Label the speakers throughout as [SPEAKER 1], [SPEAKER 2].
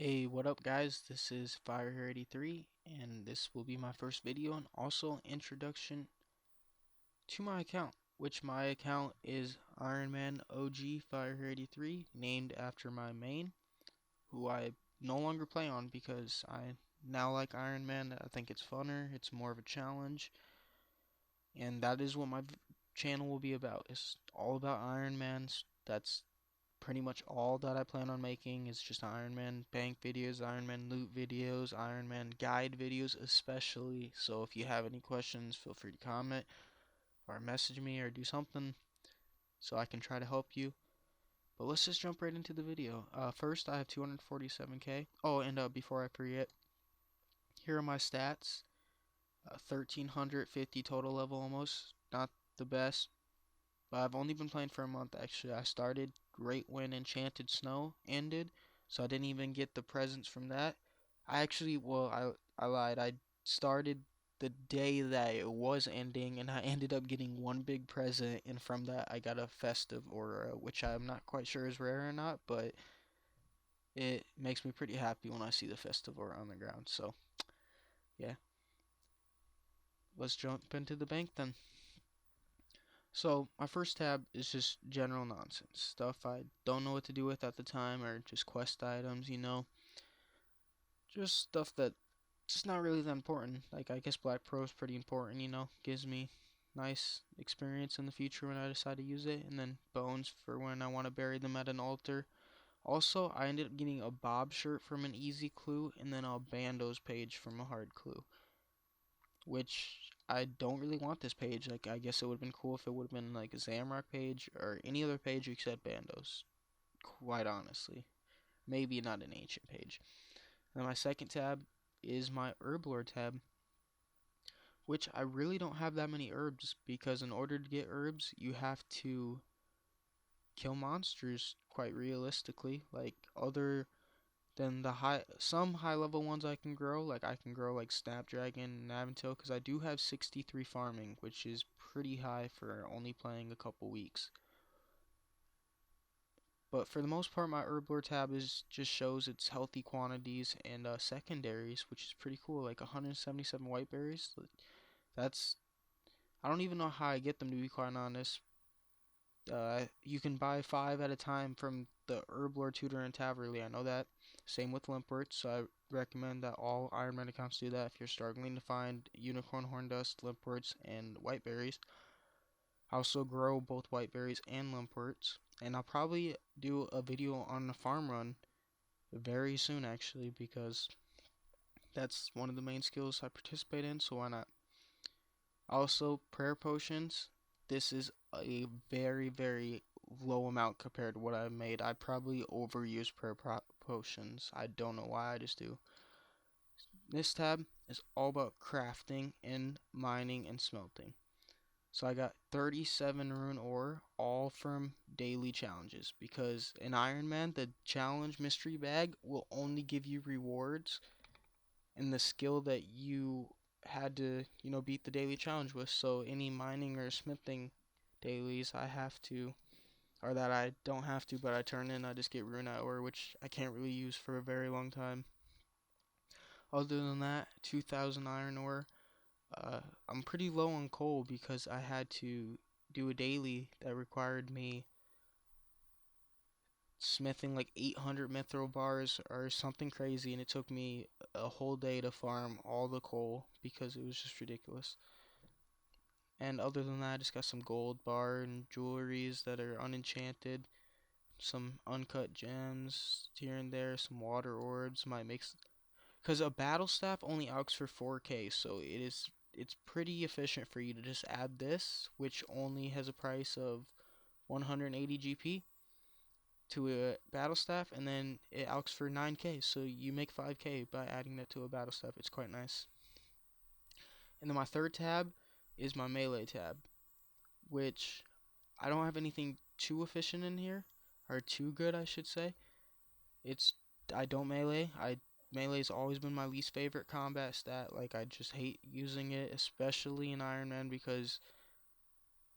[SPEAKER 1] Hey, what up guys? This is Fire83 and this will be my first video and also introduction to my account, which my account is Ironman OG Fire83, named after my main, who I no longer play on because I now like Ironman. I think it's funner, it's more of a challenge, and that is what my channel will be about. It's all about Ironmans. That's pretty much all that I plan on making is just Ironman bank videos, Ironman loot videos, Ironman guide videos especially. So if you have any questions, feel free to comment or message me or do something so I can try to help you. But let's just jump right into the video. First, I have 247k. Oh, and before I forget, here are my stats. 1350 total level almost. Not the best, but I've only been playing for a month actually. I started right when Enchanted Snow ended, so I didn't even get the presents from that. I lied. I started the day that it was ending, and I ended up getting one big present, and from that I got a festive aura, which I'm not quite sure is rare or not, but it makes me pretty happy when I see the festive aura on the ground. So yeah, let's jump into the bank then. So my first tab is just general nonsense stuff I don't know what to do with at the time, or just quest items, just stuff that just not really that important. Like I guess Black Pro is pretty important, gives me nice experience in the future when I decide to use it, and then bones for when I want to bury them at an altar. Also, I ended up getting a Bob shirt from an easy clue, and then a Bandos page from a hard clue, which I don't really want this page. Like, I guess it would have been cool if it would have been like a Zamrock page or any other page except Bandos, quite honestly. Maybe not an ancient page. Then my second tab is my Herb Lord tab, which I really don't have that many herbs because in order to get herbs, you have to kill monsters quite realistically. Like, other than some high level ones I can grow, like I can grow like Snapdragon and Aventail, because I do have 63 farming, which is pretty high for only playing a couple weeks. But for the most part, my Herblore tab is just shows its healthy quantities and secondaries, which is pretty cool. Like 177 white berries. That's I don't even know how I get them, to be quite honest. You can buy 5 at a time from the Herblore Tutor and Taverly. I know that. Same with Limpwort, so I recommend that all Ironman accounts do that if you're struggling to find Unicorn Horn Dust, Limpworts, and white berries. I also grow both white berries and Limpworts, and I'll probably do a video on the farm run very soon actually, because that's one of the main skills I participate in, so why not? Also, prayer potions. This is a very, very low amount compared to what I've made. I probably overuse prayer potions. I don't know why, I just do. This tab is all about crafting and mining and smelting. So I got 37 rune ore, all from daily challenges, because in Iron Man, the challenge mystery bag will only give you rewards and the skill that you had to, beat the daily challenge with. So any mining or smithing dailies I have to, or that I don't have to, but I turn in, I just get rune ore, which I can't really use for a very long time. Other than that, 2,000 iron ore. Uh, I'm pretty low on coal because I had to do a daily that required me smithing like 800 mithril bars or something crazy, and it took me a whole day to farm all the coal because it was just ridiculous. And other than that, I just got some gold bar and jewelries that are unenchanted, some uncut gems here and there, some water orbs. Might make, because a battle staff only alks for 4k, so it's pretty efficient for you to just add this, which only has a price of 180 GP, to a battle staff, and then it alks for 9k, so you make 5k by adding that to a battle staff. It's quite nice. And then my third tab is my melee tab, which I don't have anything too efficient in here, or too good I should say. It's I don't melee. Melee's always been my least favorite combat stat. Like, I just hate using it, especially in Iron Man, because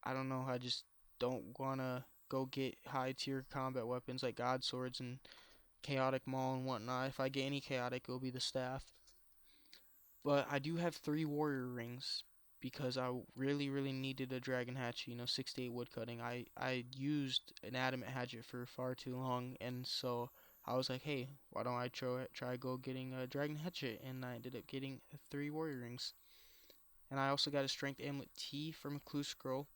[SPEAKER 1] I don't know, I just don't wanna go get high tier combat weapons like god swords and chaotic maul and whatnot. If I get any chaotic, it'll be the staff. But I do have 3 warrior rings because I really, really needed a dragon hatchet, 68 wood cutting. I used an adamant hatchet for far too long, and so I was like, hey, why don't I try go getting a dragon hatchet? And I ended up getting 3 warrior rings. And I also got a strength amulet T from a clue scroll,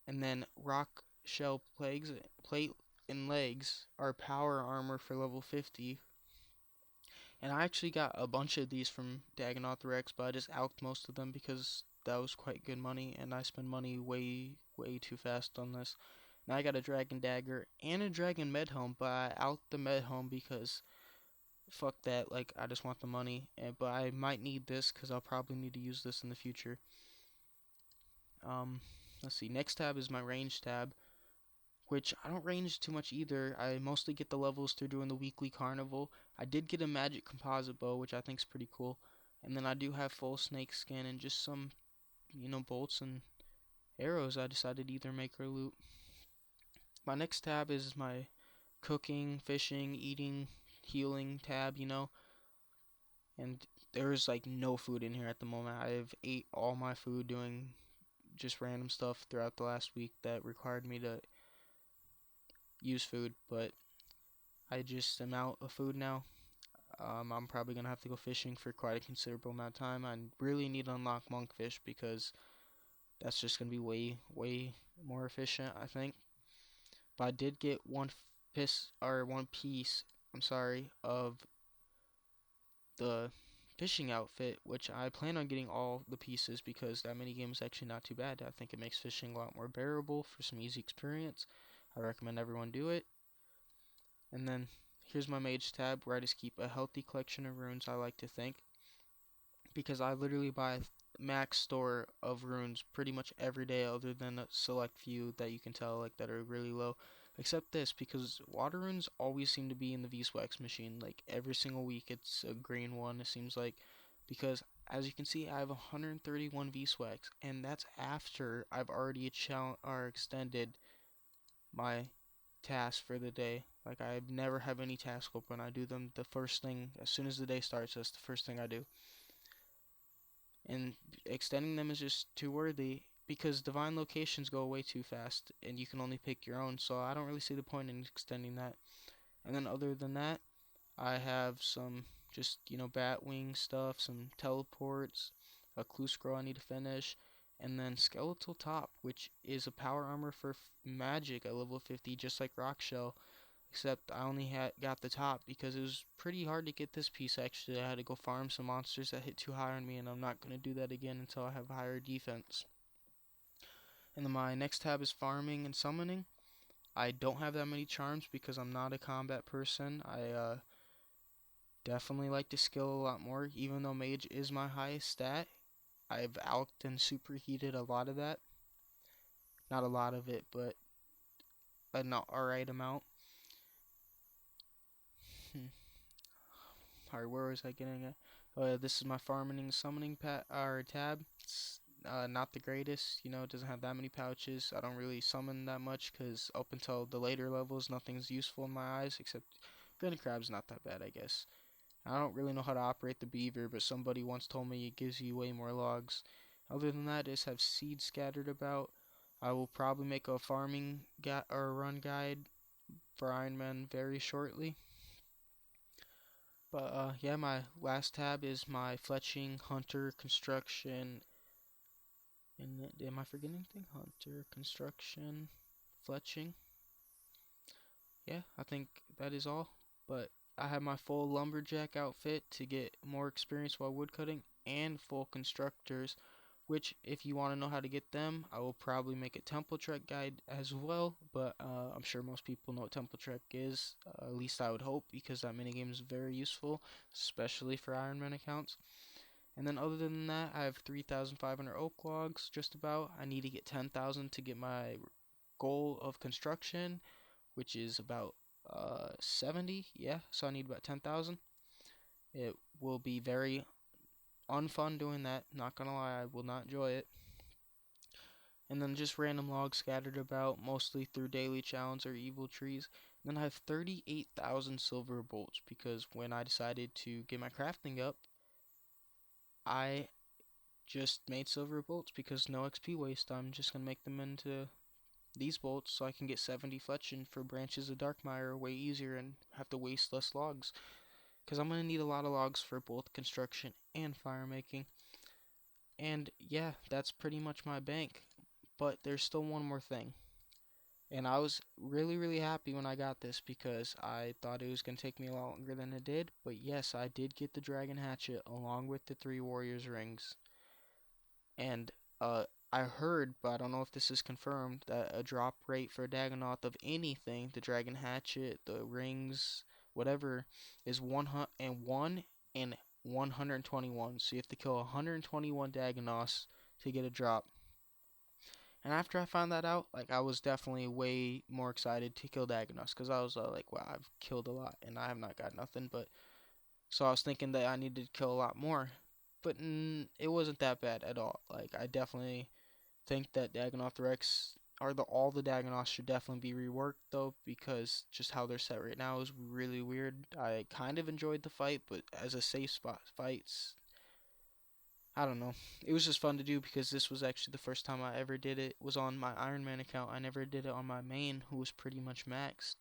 [SPEAKER 1] and then rock shell plate and legs are power armor for level 50. And I actually got a bunch of these from Dagonoth Rex, but I just alked most of them because that was quite good money, and I spend money way, way too fast on this. Now I got a Dragon Dagger and a Dragon Medhelm, but I alked the Medhelm because fuck that, like, I just want the money. But I might need this because I'll probably need to use this in the future. Um, let's see, next tab is my range tab, which I don't range too much either. I mostly get the levels through doing the weekly carnival. I did get a magic composite bow, which I think is pretty cool. And then I do have full snake skin and just some, bolts and arrows I decided to either make or loot. My next tab is my cooking, fishing, eating, healing tab. And there's like no food in here at the moment. I've ate all my food doing just random stuff throughout the last week that required me to use food, but I just am out of food now. I'm probably gonna have to go fishing for quite a considerable amount of time. I really need to unlock monkfish because that's just gonna be way, way more efficient, I think. But I did get one piece, I'm sorry, of the fishing outfit, which I plan on getting all the pieces because that minigame is actually not too bad. I think it makes fishing a lot more bearable for some easy experience. I recommend everyone do it. And then here's my mage tab where I just keep a healthy collection of runes, I like to think, because I literally buy max store of runes pretty much every day other than a select few that you can tell like that are really low. Except this, because water runes always seem to be in the V-Swax machine. Like every single week it's a green one, it seems like. Because as you can see, I have 131 V-Swax, and that's after I've already extended my task for the day. Like I never have any task open. I do them the first thing as soon as the day starts. That's the first thing I do. And extending them is just too worthy because divine locations go away too fast and you can only pick your own, so I don't really see the point in extending that. And then other than that, I have some just, bat wing stuff, some teleports, a clue scroll I need to finish, and then skeletal top, which is a power armor for magic at level 50 just like rock shell, except I only got the top because it was pretty hard to get this piece. Actually, I had to go farm some monsters that hit too high on me, and I'm not going to do that again until I have higher defense. And then my next tab is farming and summoning. I don't have that many charms because I'm not a combat person. I definitely like to skill a lot more, even though mage is my highest stat. I've alked and superheated a lot of that. Not a lot of it, but an alright amount. Hmm. Alright, where was I getting at? Oh yeah, this is my farming and summoning tab. It's not the greatest, it doesn't have that many pouches. I don't really summon that much because up until the later levels, nothing's useful in my eyes except Granny Crab's not that bad, I guess. I don't really know how to operate the beaver, but somebody once told me it gives you way more logs. Other than that, I just have seeds scattered about. I will probably make a farming or run guide for Ironman very shortly. But yeah, my last tab is my fletching, hunter, construction, and am I forgetting anything? Hunter, construction, fletching. Yeah, I think that is all. But I have my full lumberjack outfit to get more experience while woodcutting, and full constructors, which if you want to know how to get them, I will probably make a temple trek guide as well. But I'm sure most people know what temple trek is. At least I would hope, because that minigame is very useful, especially for Ironman accounts. And then other than that, I have 3,500 oak logs, just about. I need to get 10,000 to get my goal of construction, which is about 70. Yeah, so I need about 10,000. It will be very unfun doing that. Not gonna lie, I will not enjoy it. And then just random logs scattered about, mostly through daily challenge or evil trees. Then I have 38,000 silver bolts because when I decided to get my crafting up, I just made silver bolts because no XP waste. I'm just gonna make them into these bolts so I can get 70 fletching for branches of Darkmire way easier and have to waste less logs. Because I'm gonna need a lot of logs for both construction and fire making. And yeah, that's pretty much my bank. But there's still one more thing. And I was really, really happy when I got this because I thought it was going to take me a lot longer than it did. But yes, I did get the Dragon Hatchet along with the 3 Warriors Rings. And I heard, but I don't know if this is confirmed, that a drop rate for a Dagonoth of anything, the Dragon Hatchet, the rings, whatever, is 101 and 121. So you have to kill 121 Dagonoths to get a drop. And after I found that out, like I was definitely way more excited to kill Dagonoths because I was like, wow, I've killed a lot and I have not got nothing. But so I was thinking that I needed to kill a lot more, but it wasn't that bad at all. Like I definitely think that Dagonoth Rex or all the Dagonoths should definitely be reworked though because just how they're set right now is really weird. I kind of enjoyed the fight, but as a safe spot fights, I don't know. It was just fun to do because this was actually the first time I ever did it. It was on my Ironman account. I never did it on my main, who was pretty much maxed.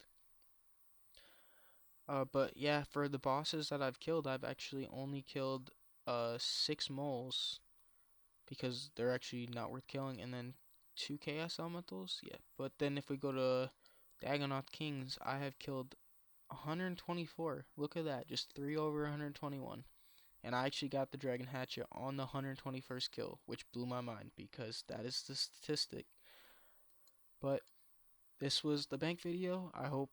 [SPEAKER 1] But yeah, for the bosses that I've killed, I've actually only killed 6 moles because they're actually not worth killing, and then 2 chaos elementals. Yeah, but then if we go to Dagonoth Kings, I have killed 124. Look at that, just 3 over 121. And I actually got the Dragon Hatchet on the 121st kill, which blew my mind because that is the statistic. But this was the bank video. I hope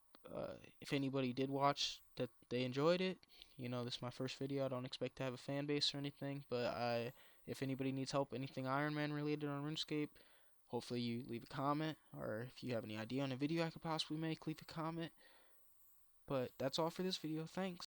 [SPEAKER 1] if anybody did watch that they enjoyed it. You know, this is my first video. I don't expect to have a fan base or anything, but if anybody needs help, anything Ironman related on RuneScape, hopefully you leave a comment, or if you have any idea on a video I could possibly make, leave a comment. But that's all for this video. Thanks.